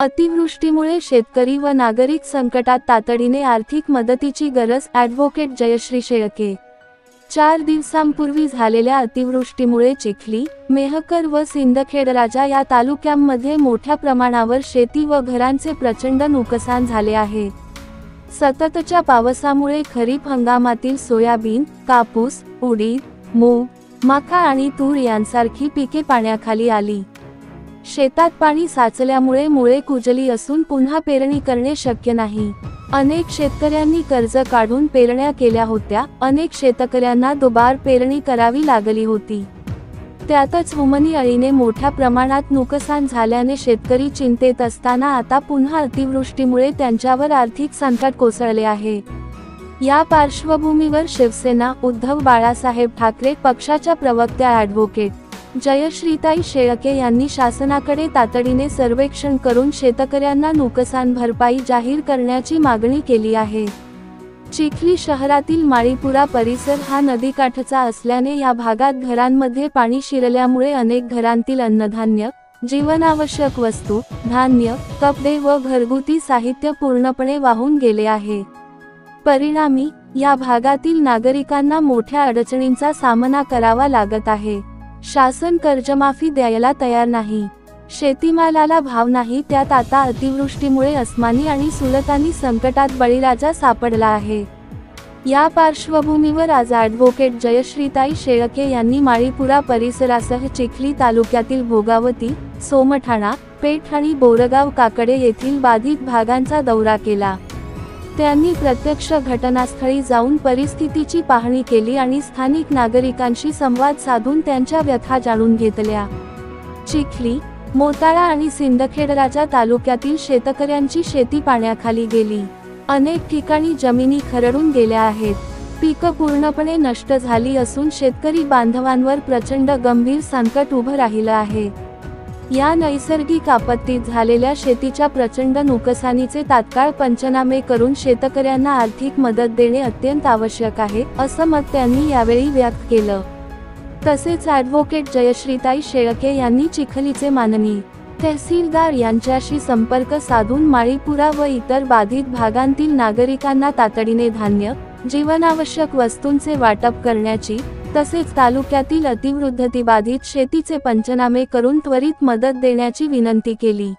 अतिवृष्टीमुळे शेतकरी व नागरिक संकटात, तातडीने आर्थिक मदतीची गरज. ॲडव्होकेट जयश्री शेळके. 4 दिवसांपूर्वी झालेल्या अतिवृष्टीमुळे चिखली, मेहकर व सिंदखेडराजा या तालुक्यांमध्ये मोठ्या प्रमाणावर शेती व घरांचे प्रचंड नुकसान झाले आहे. सततच्या पावसामुळे खरीप हंगामातील सोयाबीन, कापूस, उडीद, मूग, मका आणि तूर यांसारखी पिके पाण्याखाली आली. शेतात पाणी साचल्यामुळे मुळे कुजली असून पुन्हा पेरणी करणे शक्य नाही. अनेक शेतकऱ्यांनी कर्ज काढून पेरण्या केल्या होत्या. अनेक शेतकऱ्यांना दुबार पेरणी करावी लागली होती. त्यातच उमनी अळीने मोठ्या प्रमाणात नुकसान झाल्याने शेतकरी चिंतेत असताना आता पुन्हा अतिवृष्टीमुळे त्यांच्यावर आर्थिक संकट कोसळले आहे. या पार्श्वभूमीवर शिवसेना, उद्धव बाळासाहेब ठाकरे पक्षाच्या प्रवक्त्या ॲडव्होकेट जयश्रीताई शेळके यांनी शासनाकडे तातडीने सर्वेक्षण करून शेतकऱ्यांना नुकसान भरपाई जाहीर करण्याची मागणी केली आहे. चिखली शहरातील माळीपुरा परिसर हा नदीकाठचा असल्याने या भागात घरांमध्ये पाणी शिरल्यामुळे अनेक घरांतील अन्नधान्य, जीवनावश्यक वस्तू, धान्य, कपडे व घरगुती साहित्य पूर्णपणे वाहून गेले आहे. परिणामी या भागातील नागरिकांना मोठ्या अडचणींचा सामना करावा लागत आहे. शासन कर्जमाफी द्यायला तयार नाही. शेतीमालाला भाव नाही. त्यात आता अतिवृष्टीमुळे अस्मानी आणि सुलतानी संकटात बळीराजा सापडला आहे. या पार्श्वभूमीवर आज ॲडव्होकेट जयश्रीताई शेळके यांनी माळीपुरा परिसरासह चिखली तालुक्यातील भोगावती, सोमठाणा, पेठ आणि बोरगाव काकडे येथील बाधित भागांचा दौरा केला. त्यांनी प्रत्यक्ष घटनास्थळी जाऊन परिस्थितीची पाहणी केली आणि स्थानिक नागरिकांशी संवाद साधून त्यांच्या व्यथा जाणून घेतल्या. चिखली, मोताळा आणि सिंदखेडराजा तालुक्यातील शेतकऱ्यांची शेती पाण्याखाली गेली. अनेक ठिकाणी जमिनी खरडून गेल्या आहेत. पिकं पूर्णपणे नष्ट झाली असून शेतकरी बांधवांवर प्रचंड गंभीर संकट उभं राहिलं आहे. या नैसर्गिक आपत्तीत झालेल्या शेतीच्या प्रचंड नुकसानीचे तात्काळ पंचनामे करून शेतकऱ्यांना आर्थिक मदत देणे अत्यंत आवश्यक आहे, असं मत त्यांनी यावेळी व्यक्त केलं. तसेच ॲडव्होकेट जयश्रीताई शेळके यांनी चिखलीचे माननीय तहसीलदार यांच्याशी संपर्क साधून माळीपुरा व इतर बाधित भागांतील नागरिकांना तातडीने धान्य, जीवनावश्यक वस्तूंचे वाटप करण्याची, तसेच तालुक्यातील अतिवृष्टीबाधित शेतीचे पंचनामे करून त्वरित मदत देण्याची विनंती केली.